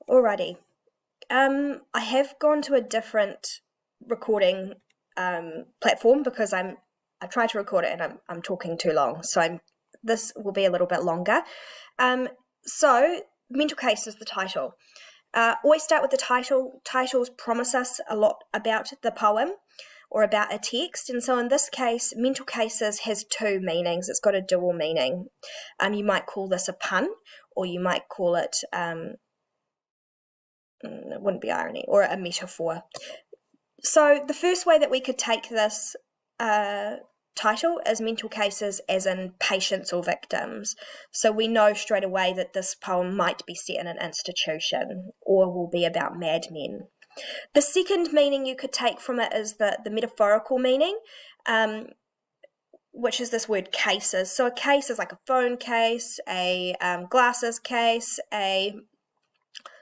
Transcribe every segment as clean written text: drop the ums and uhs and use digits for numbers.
Alrighty. I have gone to a different recording platform because I tried to record it and I'm talking too long, so this will be a little bit longer. So mental case is the title. Always start with the title. Titles promise us a lot about the poem or about a text, and so in this case, mental cases has two meanings. It's got a dual meaning. You might call this a pun, or you might call it it wouldn't be irony, or a metaphor. So the first way that we could take this title is mental cases as in patients or victims. So we know straight away that this poem might be set in an institution or will be about madmen. The second meaning you could take from it is the metaphorical meaning, which is this word cases. So a case is like a phone case, a glasses case, a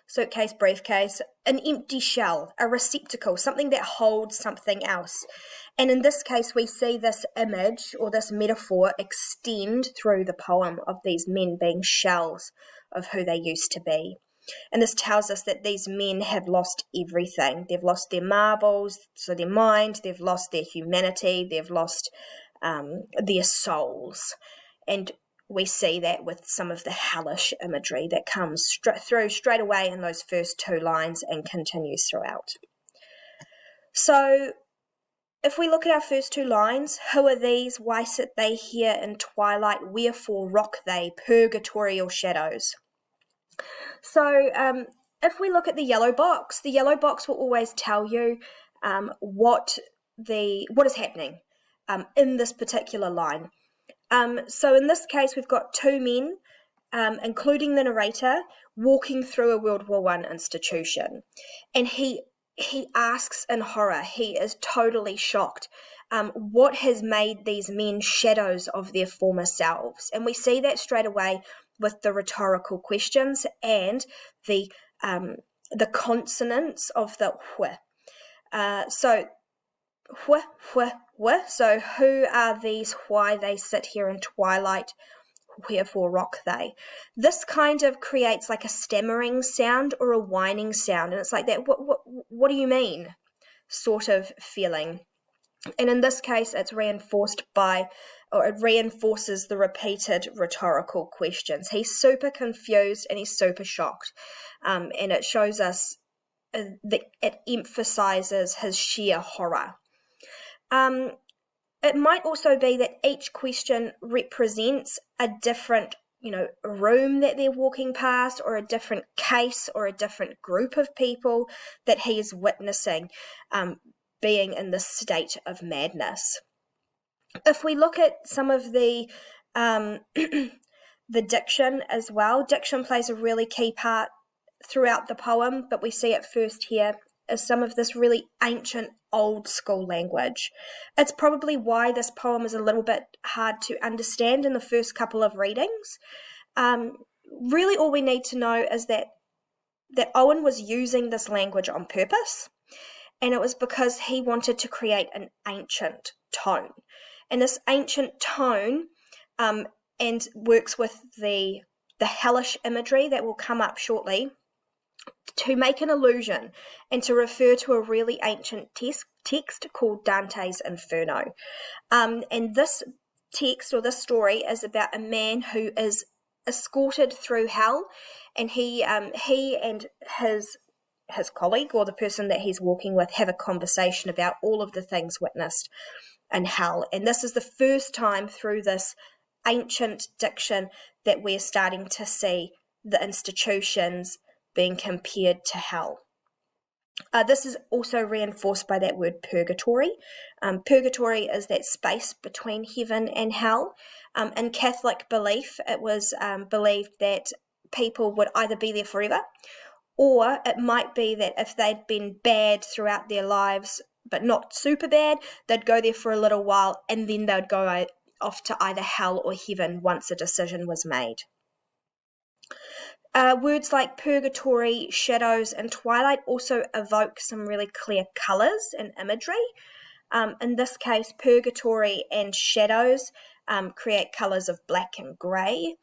suitcase, briefcase, an empty shell, a receptacle, something that holds something else. And in this case, we see this image or this metaphor extend through the poem of these men being shells of who they used to be. And this tells us that these men have lost everything. They've lost their marbles, so their mind, they've lost their humanity, they've lost their souls. And we see that with some of the hellish imagery that comes through straight away in those first two lines and continues throughout. So if we look at our first two lines, who are these? Why sit they here in twilight? Wherefore rock they, purgatorial shadows? So if we look at the yellow box will always tell you what is happening in this particular line. So in this case, we've got two men, including the narrator, walking through a World War I institution. And he asks in horror, he is totally shocked, what has made these men shadows of their former selves? And we see that straight away with the rhetorical questions and the consonants of the wh. So who are these? Why they sit here in twilight? Wherefore rock they? This kind of creates like a stammering sound or a whining sound, and it's like that. What do you mean? Sort of feeling. And in this case, it's reinforced by, or it reinforces the repeated rhetorical questions. He's super confused and he's super shocked, and it shows us that it emphasizes his sheer horror. It might also be that each question represents a different, room that they're walking past, or a different case, or a different group of people that he is witnessing being in this state of madness. If we look at some of the diction as well, diction plays a really key part throughout the poem, but we see it first here as some of this really ancient old school language. It's probably why this poem is a little bit hard to understand in the first couple of readings. Really all we need to know is that Owen was using this language on purpose, and it was because he wanted to create an ancient tone. And this ancient tone and works with the hellish imagery that will come up shortly, to make an allusion and to refer to a really ancient text called Dante's Inferno. And this text, or this story, is about a man who is escorted through hell, and he and his colleague, or the person that he's walking with, have a conversation about all of the things witnessed in hell. And this is the first time through this ancient diction that we're starting to see the institutions being compared to hell. This is also reinforced by that word purgatory. Purgatory is that space between heaven and hell. In Catholic belief, it was believed that people would either be there forever, or it might be that if they'd been bad throughout their lives, but not super bad, they'd go there for a little while, and then they'd go off to either hell or heaven once a decision was made. Words like purgatory, shadows, and twilight also evoke some really clear colours and imagery. In this case, purgatory and shadows create colours of black and grey.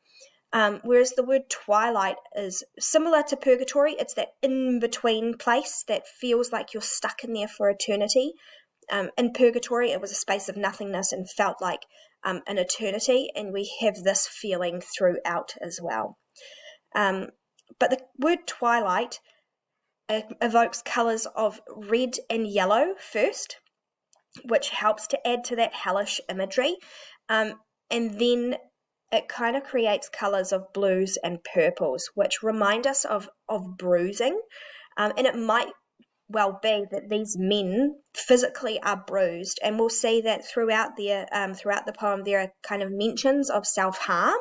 Whereas the word twilight is similar to purgatory. It's that in-between place that feels like you're stuck in there for eternity. In purgatory, it was a space of nothingness and felt like an eternity, and we have this feeling throughout as well. But the word twilight evokes colours of red and yellow first, which helps to add to that hellish imagery, and then it kind of creates colours of blues and purples, which remind us of bruising, and it might well be that these men physically are bruised, and we'll see that throughout the poem there are kind of mentions of self-harm,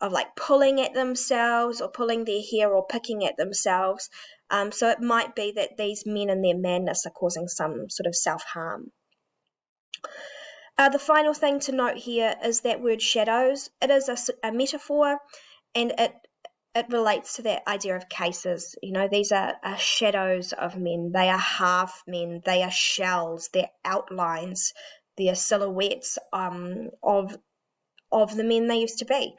of like pulling at themselves or pulling their hair or picking at themselves. So it might be that these men in their madness are causing some sort of self-harm. The final thing to note here is that word shadows. It is a metaphor, and it relates to that idea of cases. These are shadows of men. They are half men. They are shells. They're outlines. They're silhouettes of the men they used to be.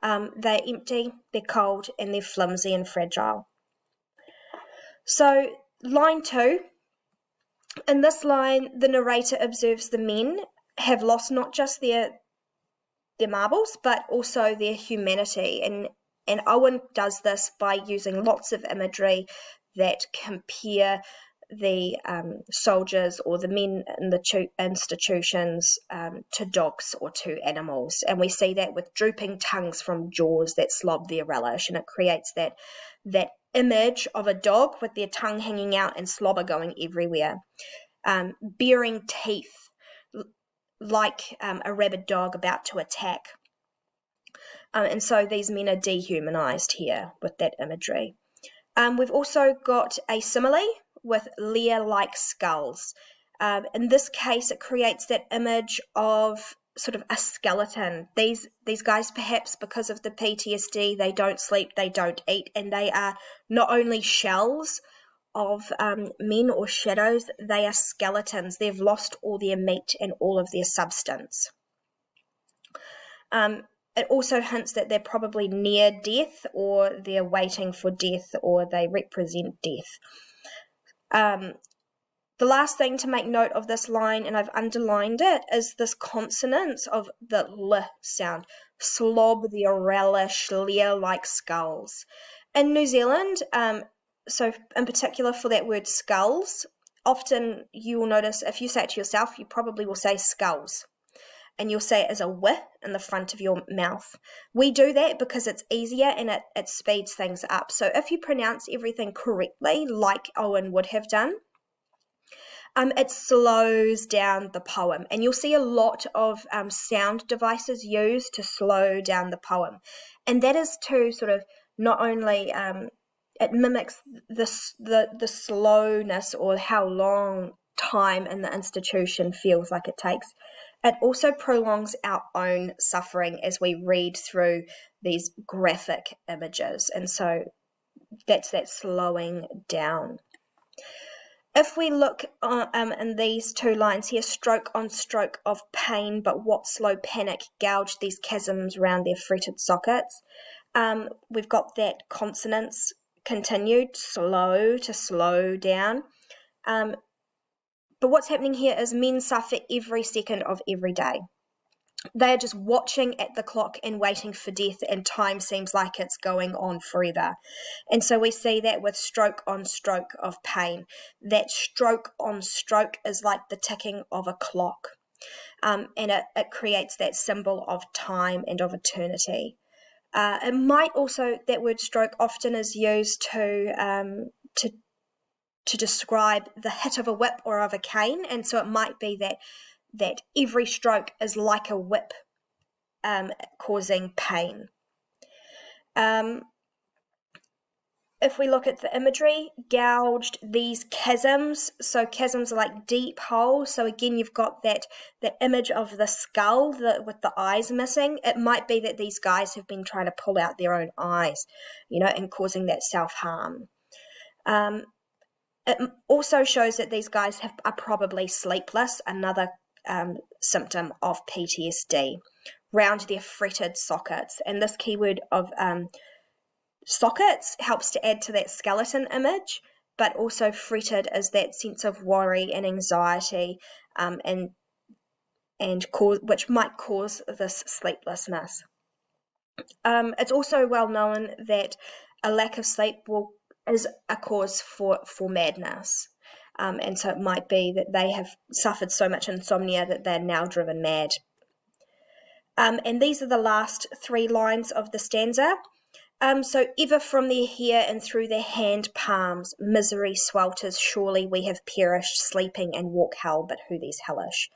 They're empty, they're cold, and they're flimsy and fragile. So, line 2. In this line, the narrator observes the men have lost not just their marbles, but also their humanity. And Owen does this by using lots of imagery that compare the soldiers or the men in the institutions to dogs or to animals. And we see that with drooping tongues from jaws that slob their relish, and it creates that image of a dog with their tongue hanging out and slobber going everywhere, baring teeth like a rabid dog about to attack. And so these men are dehumanized here with that imagery. We've also got a simile with layer-like skulls. In this case, it creates that image of sort of a skeleton. These guys, perhaps because of the PTSD, they don't sleep, they don't eat, and they are not only shells of men or shadows, they are skeletons. They've lost all their meat and all of their substance. It also hints that they're probably near death, or they're waiting for death, or they represent death. The last thing to make note of this line, and I've underlined it, is this consonance of the L sound. Slob their relish, layer-like skulls. In New Zealand, so in particular for that word skulls, often you will notice if you say it to yourself, you probably will say skulls. And you'll say it as a w in the front of your mouth. We do that because it's easier and it speeds things up. So if you pronounce everything correctly, like Owen would have done, it slows down the poem. And you'll see a lot of sound devices used to slow down the poem. And that is to sort of not only, it mimics the slowness or how long time in the institution feels like it takes. It also prolongs our own suffering as we read through these graphic images. And so that's that slowing down. If we look in these two lines here, stroke on stroke of pain, but what slow panic gouged these chasms round their fretted sockets. We've got that consonance continued, slow to slow down. But what's happening here is men suffer every second of every day. They are just watching at the clock and waiting for death, and time seems like it's going on forever. And so we see that with stroke on stroke of pain. That stroke on stroke is like the ticking of a clock. And it creates that symbol of time and of eternity. It might also, that word stroke often is used to describe the hit of a whip or of a cane, and so it might be that every stroke is like a whip causing pain. If we look at the imagery, gouged these chasms, so chasms are like deep holes, so again you've got that image of the skull with the eyes missing. It might be that these guys have been trying to pull out their own eyes, and causing that self-harm. It also shows that these guys are probably sleepless, another symptom of PTSD, round their fretted sockets. And this keyword of sockets helps to add to that skeleton image, but also fretted is that sense of worry and anxiety, which might cause this sleeplessness. It's also well known that a lack of sleep is a cause for madness. And so it might be that they have suffered so much insomnia that they're now driven mad. And these are the last 3 lines of the stanza. So ever from their hair and through their hand palms, misery swelters, surely we have perished, sleeping and walk hell, but who these hellish.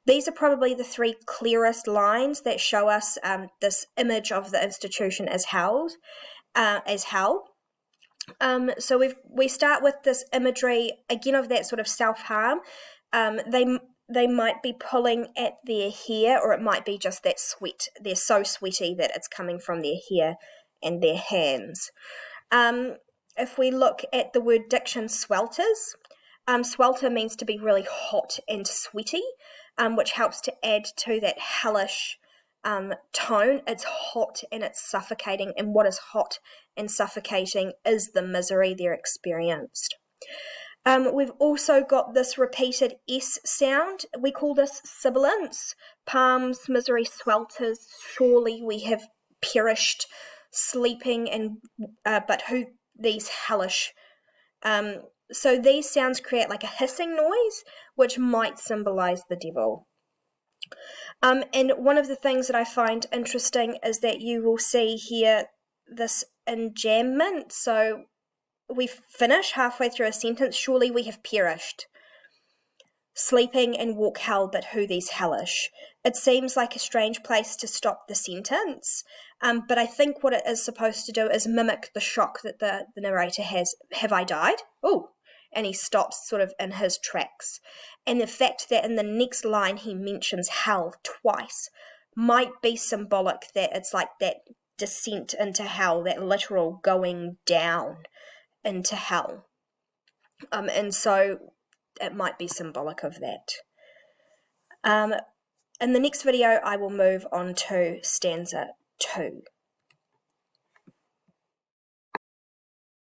These are probably the 3 clearest lines that show us this image of the institution as hell. So we start with this imagery, again, of that sort of self-harm. They might be pulling at their hair, or it might be just that sweat. They're so sweaty that it's coming from their hair and their hands. If we look at the word diction, swelters, swelter means to be really hot and sweaty, which helps to add to that hellish tone. It's hot and it's suffocating, and what is hot and suffocating is the misery they're experienced. We've also got this repeated S sound. We call this sibilance. Palms, misery swelters, surely we have perished, sleeping, and but who these hellish. So these sounds create like a hissing noise, which might symbolize the devil. And one of the things that I find interesting is that you will see here this enjambment. So we finish halfway through a sentence, surely we have perished, sleeping and walk hell, but who these hellish. It seems like a strange place to stop the sentence, but I think what it is supposed to do is mimic the shock that the narrator has. Have I died? Oh, and he stops sort of in his tracks. And the fact that in the next line he mentions hell twice might be symbolic, that it's like that descent into hell, that literal going down into hell. And so it might be symbolic of that. In the next video, I will move on to stanza 2.